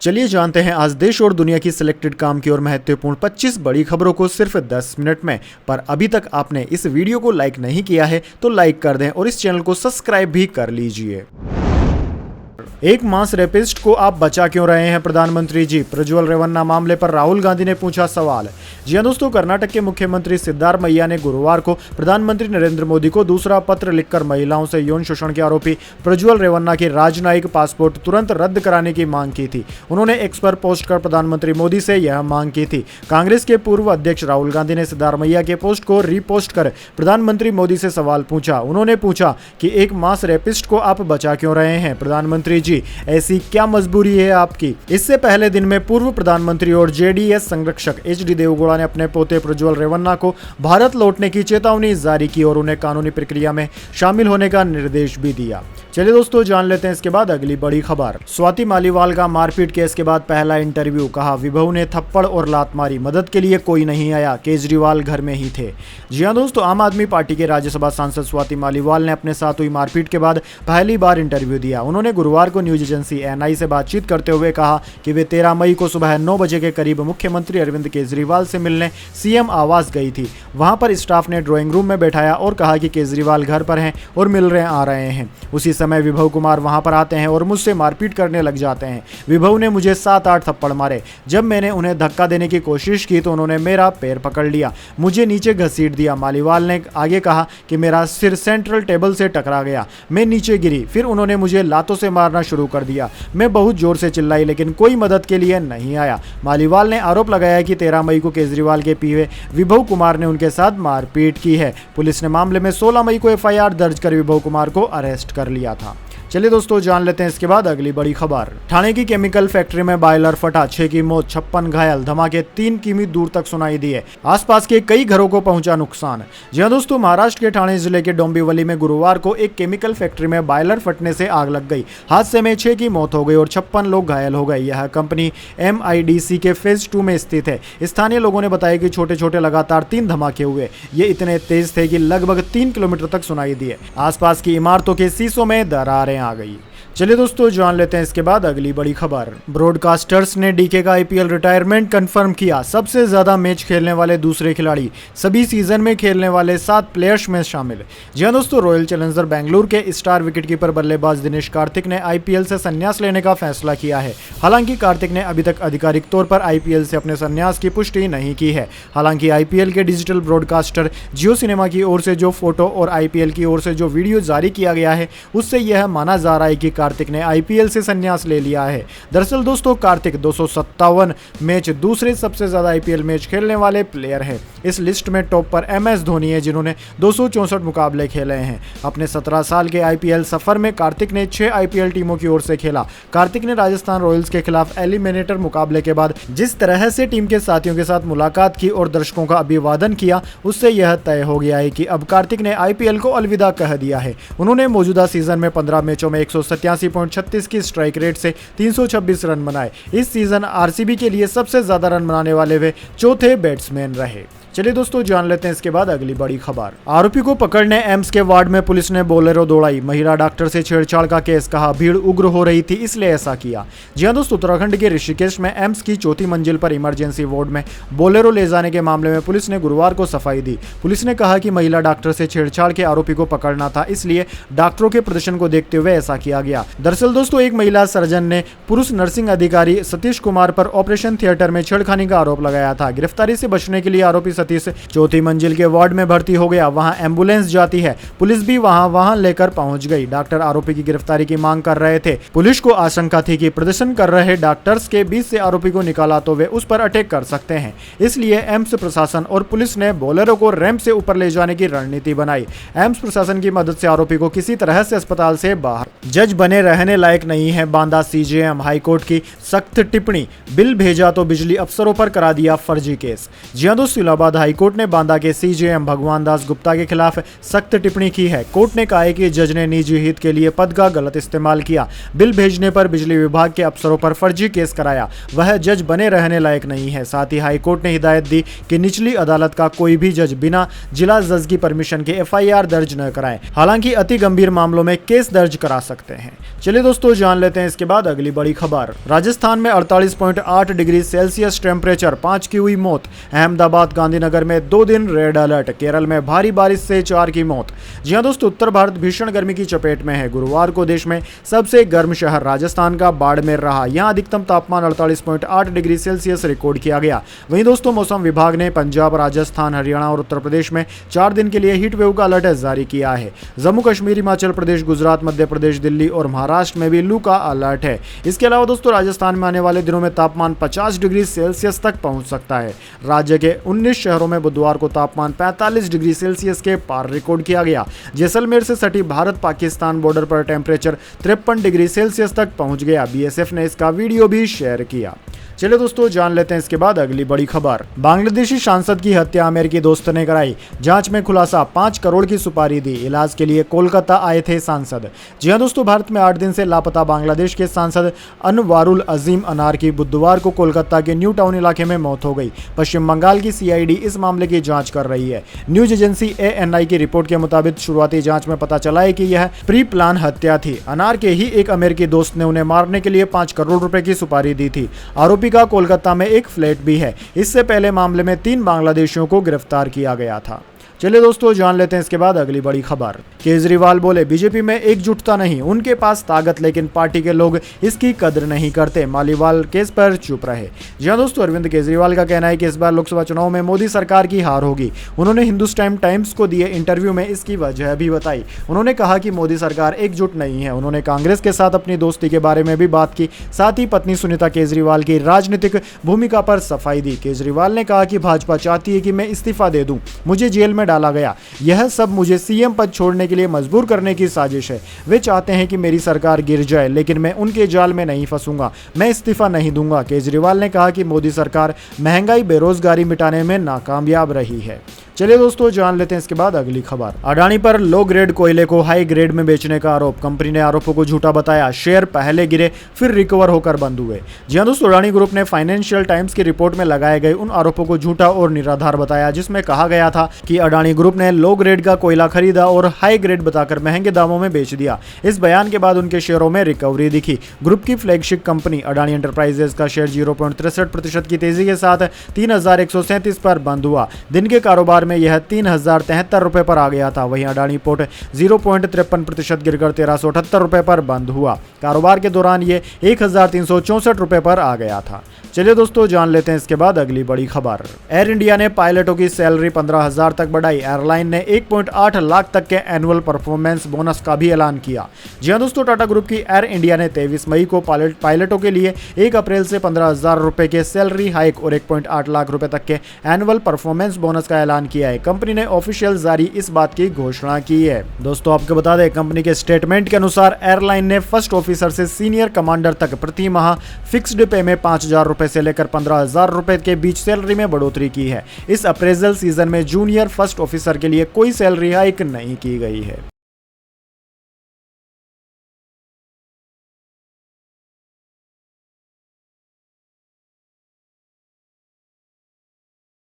चलिए जानते हैं आज देश और दुनिया की सिलेक्टेड काम की और महत्वपूर्ण 25 बड़ी खबरों को सिर्फ 10 मिनट में। पर अभी तक आपने इस वीडियो को लाइक नहीं किया है तो लाइक कर दें और इस चैनल को सब्सक्राइब भी कर लीजिए। एक मास रेपिस्ट को आप बचा क्यों रहे हैं प्रधानमंत्री जी? प्रज्वल रेवन्ना मामले पर राहुल गांधी ने पूछा सवाल। जी हां दोस्तों, कर्नाटक के मुख्यमंत्री सिद्धारमैया ने गुरुवार को प्रधानमंत्री नरेंद्र मोदी को दूसरा पत्र लिखकर महिलाओं से यौन शोषण के आरोपी प्रज्वल रेवन्ना के राजनयिक पासपोर्ट तुरंत रद्द कराने की मांग की थी। उन्होंने एक्स पर पोस्ट कर प्रधानमंत्री मोदी से यह मांग की थी। कांग्रेस के पूर्व अध्यक्ष राहुल गांधी ने सिद्धारमैया के पोस्ट को रीपोस्ट कर प्रधानमंत्री मोदी से सवाल पूछा। उन्होंने पूछा कि एक मास रेपिस्ट को आप बचा क्यों रहे हैं प्रधानमंत्री जी? ऐसी क्या मजबूरी है आपकी? इससे पहले दिन में पूर्व प्रधानमंत्री और जेडीएस संरक्षक एचडी देवेगौड़ा ने अपने पोते प्रज्वल रेवन्ना को भारत लौटने की चेतावनी जारी की और उन्हें कानूनी प्रक्रिया में शामिल होने का निर्देश भी दिया। चलिए दोस्तों जान लेते हैं इसके बाद अगली बड़ी खबर। स्वाति मालीवाल का मारपीट केस के बाद पहला इंटरव्यू। कहा विभू ने थप्पड़ और लात मारी, मदद के लिए कोई नहीं आया, केजरीवाल घर में ही थे। जी हां दोस्तों, आम आदमी पार्टी के राज्यसभा सांसद स्वाति मालीवाल ने अपने साथ हुई मारपीट के बाद पहली बार इंटरव्यू दिया। उन्होंने गुरुवार को न्यूज एजेंसी एएनआई से बातचीत करते हुए कहा कि वे 13 मई को सुबह 9 बजे के करीब मुख्यमंत्री अरविंद केजरीवाल से मिलने सीएम आवास गई थी। वहां पर स्टाफ ने ड्राइंग रूम में बैठाया और कहा कि केजरीवाल घर पर हैं और मिलने आ रहे हैं। उसी समय विभू कुमार वहां पर आते हैं और मुझसे मारपीट करने लग जाते हैं। विभू ने मुझे 7-8 थप्पड़ मारे। जब मैंने उन्हें धक्का देने की कोशिश की तो उन्होंने मेरा पैर पकड़ लिया, मुझे नीचे घसीट दिया। मालीवाल ने आगे कहा कि मेरा सिर सेंट्रल टेबल से टकरा गया, मैं नीचे गिरी, फिर उन्होंने मुझे लातों से मारना शुरू कर दिया। मैं बहुत जोर से चिल्लाई लेकिन कोई मदद के लिए नहीं आया। मालीवाल ने आरोप लगाया कि 13 मई को केजरीवाल के पीए विभू कुमार ने उनके साथ मारपीट की है। पुलिस ने मामले में 16 मई को एफआईआर दर्ज कर विभू कुमार को अरेस्ट कर लिया था। चलिए दोस्तों जान लेते हैं इसके बाद अगली बड़ी खबर। ठाणे की केमिकल फैक्ट्री में बॉयलर फटा, 6 की मौत, 56 घायल। धमाके 3 किमी दूर तक सुनाई दिए। आसपास के कई घरों को पहुंचा नुकसान। जी हां दोस्तों, महाराष्ट्र के ठाणे जिले के डोंबिवली में गुरुवार को एक केमिकल फैक्ट्री में बॉयलर फटने से आग लग गई। हादसे में 6 की मौत हो गई और 56 लोग घायल हो गए। यह कंपनी MIDC के फेज 2 में स्थित है। स्थानीय लोगों ने बताया कि छोटे छोटे लगातार 3 धमाके हुए। ये इतने तेज थे कि लगभग 3 किलोमीटर तक सुनाई दिए। आसपास की इमारतों के शीशों में दरारें आ गई। चलिए दोस्तों जान लेते हैं इसके बाद अगली बड़ी खबर। ब्रॉडकास्टर्स ने डीके का IPL रिटायरमेंट कंफर्म किया। सबसे ज्यादा मैच खेलने वाले दूसरे खिलाड़ी, सभी सीजन में खेलने वाले 7 प्लेयर्स में शामिल। जी हां दोस्तों, रॉयल चैलेंजर बेंगलुरु के स्टार विकेटकीपर बल्लेबाज दिनेश कार्तिक ने IPL से संन्यास लेने का फैसला किया है। हालांकि कार्तिक ने अभी तक आधिकारिक तौर पर IPL से अपने संन्यास की पुष्टि नहीं की है। हालांकि IPL के डिजिटल ब्रॉडकास्टर जियो सिनेमा की ओर से जो फोटो और IPL की ओर से जो वीडियो जारी किया गया है उससे यह माना जा रहा है कि कार्तिक ने IPL से संन्यास ले लिया है। दरअसल दोस्तों, कार्तिक 257 मैच दूसरे सबसे ज्यादा IPL मैच खेलने वाले प्लेयर है। इस लिस्ट में टॉप पर MS धोनी है जिन्होंने 264 मुकाबले खेले हैं। अपने 17 साल के IPL सफर में कार्तिक ने 6 IPL टीमों की ओर से खेला। कार्तिक ने राजस्थान रॉयल्स के खिलाफ एलिमिनेटर मुकाबले के बाद जिस तरह से टीम के साथियों के साथ मुलाकात की और दर्शकों का अभिवादन किया उससे यह तय हो गया है कि अब कार्तिक ने IPL को अलविदा कह दिया है। उन्होंने मौजूदा सीजन में 15 मैचों में 187.36 की स्ट्राइक रेट से 326 रन बनाए। इस सीजन RCB के लिए सबसे ज्यादा रन बनाने वाले वे चौथे बैट्समैन रहे। चलिए दोस्तों जान लेते हैं इसके बाद अगली बड़ी खबर। आरोपी को पकड़ने एम्स के वार्ड में पुलिस ने बोलेरो दौड़ाई। महिला डॉक्टर से छेड़छाड़ का केस। कहा भीड़ उग्र हो रही थी इसलिए ऐसा किया। जी हां दोस्तों, उत्तराखंड के ऋषिकेश में एम्स की 4थी मंजिल पर इमरजेंसी वार्ड में बोलेरो ले जाने के मामले में पुलिस ने गुरुवार को सफाई दी। पुलिस ने कहा कि महिला डॉक्टर से छेड़छाड़ के आरोपी को पकड़ना था, इसलिए डॉक्टरों के प्रदर्शन को देखते हुए ऐसा किया गया। दरअसल दोस्तों, एक महिला सर्जन ने पुरुष नर्सिंग अधिकारी सतीश कुमार पर ऑपरेशन थिएटर में छेड़खानी का आरोप लगाया था। गिरफ्तारी से बचने के लिए आरोपी सतीश 4थी मंजिल के वार्ड में भर्ती हो गया। वहां एम्बुलेंस जाती है, पुलिस भी वहां लेकर पहुंच गई। डॉक्टर आरोपी की गिरफ्तारी की मांग कर रहे थे। पुलिस को आशंका थी कि प्रदर्शन कर रहे डॉक्टर्स के बीच से आरोपी को निकाला तो वे उस पर अटैक कर सकते हैं, इसलिए एम्स प्रशासन और पुलिस ने बोलेरो को रैंप से ऊपर ले जाने की रणनीति बनाई। एम्स प्रशासन की मदद से आरोपी को किसी तरह से अस्पताल से बाहर। जज बने रहने लायक नहीं है बांदा CJM। हाईकोर्ट की सख्त टिप्पणी। बिल भेजा तो बिजली अफसरों पर करा दिया फर्जी केस। जी हां दोस्तों, इलाहाबाद बाद हाईकोर्ट ने बांदा के सीजेएम भगवान दास गुप्ता के खिलाफ सख्त टिप्पणी की है। कोर्ट ने कहा है कि जज ने निजी हित के लिए पद का गलत इस्तेमाल किया, बिल भेजने पर बिजली विभाग के अफसरों पर फर्जी केस कराया, वह जज बने रहने लायक नहीं है। साथ ही हाईकोर्ट ने हिदायत दी कि निचली अदालत का कोई भी जज बिना जिला जज की परमिशन के एफआईआर दर्ज न कराए, हालांकि अति गंभीर मामलों में केस दर्ज करा सकते हैं। चलिए दोस्तों जान लेते हैं इसके बाद अगली बड़ी खबर। राजस्थान में 48.8 डिग्री सेल्सियस टेम्परेचर, 5 की हुई मौत। अहमदाबाद गांधीनगर में 2 दिन रेड अलर्ट। केरल में भारी बारिश से 4 की मौत। जी हां दोस्तों, उत्तर भारत भीषण गर्मी की चपेट में है। गुरुवार को देश में सबसे गर्म शहर राजस्थान का बाड़मेर रहा। यहां अधिकतम तापमान 48.8 डिग्री सेल्सियस रिकॉर्ड किया गया। वहीं दोस्तों मौसम विभाग ने पंजाब, राजस्थान, हरियाणा और उत्तर प्रदेश में 4 दिन के लिए हीट वेव का अलर्ट जारी किया है। जम्मू कश्मीर, हिमाचल प्रदेश, गुजरात, मध्य प्रदेश, दिल्ली और महाराष्ट्र में भी लू का अलर्ट है। इसके अलावा दोस्तों राजस्थान में आने वाले दिनों में तापमान 50 डिग्री सेल्सियस तक पहुंच सकता है। राज्य के 19 शहरों में बुधवार को तापमान 45 डिग्री सेल्सियस के पार रिकॉर्ड किया गया। जैसलमेर से सटी भारत पाकिस्तान बॉर्डर पर टेम्परेचर 53 डिग्री सेल्सियस तक पहुंच गया। बीएसएफ ने इसका वीडियो भी शेयर किया। चलिए दोस्तों जान लेते हैं इसके बाद अगली बड़ी खबर। बांग्लादेशी सांसद की हत्या अमेरिकी दोस्त ने कराई, जांच में खुलासा, 5 करोड़ की सुपारी दी। इलाज के लिए कोलकाता आए थे सांसद। जी हां दोस्तों, भारत में 8 दिन से लापता बांग्लादेश के सांसद अनवारुल अजीम अनार की बुधवार को कोलकाता के न्यू टाउन इलाके में मौत हो गई। पश्चिम बंगाल की सीआईडी इस मामले की जांच कर रही है। न्यूज एजेंसी एएनआई की रिपोर्ट के मुताबिक शुरुआती जांच में पता चला है कि यह प्री प्लान हत्या थी। अनार के ही एक अमेरिकी दोस्त ने उन्हें मारने के लिए 5 करोड़ रुपए की सुपारी दी थी। आरोपी का कोलकाता में एक फ्लैट भी है। इससे पहले मामले में 3 बांग्लादेशियों को गिरफ्तार किया गया था। चलिए दोस्तों जान लेते हैं इसके बाद अगली बड़ी खबर। केजरीवाल बोले बीजेपी में एकजुटता नहीं, उनके पास ताकत लेकिन पार्टी के लोग इसकी कदर नहीं करते। मालीवाल केस पर चुप रहे। जी हां दोस्तों, अरविंद केजरीवाल का कहना है कि इस बार लोकसभा चुनाव में मोदी सरकार की हार होगी। उन्होंने हिंदुस्तान टाइम्स को दिए इंटरव्यू में इसकी वजह भी बताई। उन्होंने कहा कि मोदी सरकार एकजुट नहीं है। उन्होंने कांग्रेस के साथ अपनी दोस्ती के बारे में भी बात की। साथ ही पत्नी सुनीता केजरीवाल की राजनीतिक भूमिका पर सफाई दी। केजरीवाल ने कहा कि भाजपा चाहती है कि मैं इस्तीफा दे दूं, मुझे जेल में डाला गया, यह सब मुझे सीएम पद छोड़ने के लिए मजबूर करने की साजिश है। वे चाहते हैं कि मेरी सरकार गिर जाए, लेकिन मैं उनके जाल में नहीं फंसूंगा, मैं इस्तीफा नहीं दूंगा। केजरीवाल ने कहा कि मोदी सरकार महंगाई, बेरोजगारी मिटाने में नाकामयाब रही है। चलिए दोस्तों जान लेते हैं इसके बाद अगली खबर। अडानी पर लो ग्रेड कोयले को हाई ग्रेड में बेचने का आरोप। कंपनी ने आरोपों को झूठा बताया। शेयर पहले गिरे फिर रिकवर होकर बंद हुए। जी हां दोस्तों, अडानी ग्रुप ने फाइनेंशियल टाइम्स की रिपोर्ट में लगाए गए उन आरोपों को झूठा और निराधार बताया, जिसमें कहा गया था कि अडानी ग्रुप ने लो ग्रेड का कोयला खरीदा और हाई ग्रेड बताकर महंगे दामों में बेच दिया। इस बयान के बाद उनके शेयरों में रिकवरी दिखी। ग्रुप की फ्लैगशिप कंपनी अडानी एंटरप्राइजेज का शेयर 0.63% की तेजी के साथ 3137 पर बंद हुआ। दिन के कारोबार में यह 3073 रुपए पर आ गया था। वहीं अडानी पोर्ट 0.53% गिरकर 1378 रुपए पर बंद हुआ। कारोबार के दौरान ये 1364 रुपए पर आ गया था। चलिए दोस्तों जान लेते हैं इसके बाद अगली बड़ी खबर। एयर इंडिया ने पायलटों की सैलरी 15,000 तक बढ़ाई। एयरलाइन ने 1.8 लाख तक के एनुअल परफॉर्मेंस बोनस का भी ऐलान किया। जी हां दोस्तों, टाटा ग्रुप की एयर इंडिया ने 23 मई को पायलटों के लिए 1 अप्रैल से 15,000 रुपए के सैलरी हाइक और 1.8 लाख रुपए तक के एनुअल परफॉर्मेंस बोनस का ऐलान किया है। कंपनी ने ऑफिशियल जारी इस बात की घोषणा की है। दोस्तों आपको बता दें, कंपनी के स्टेटमेंट के अनुसार एयरलाइन ने फर्स्ट ऑफिसर से सीनियर कमांडर तक प्रति माह फिक्स्ड पे में 5,000 रुपए से लेकर 15,000 रुपए के बीच सैलरी में बढ़ोतरी की है। इस अप्रेजल सीजन में जूनियर फर्स्ट ऑफिसर के लिए कोई सैलरी हाइक नहीं की गई है।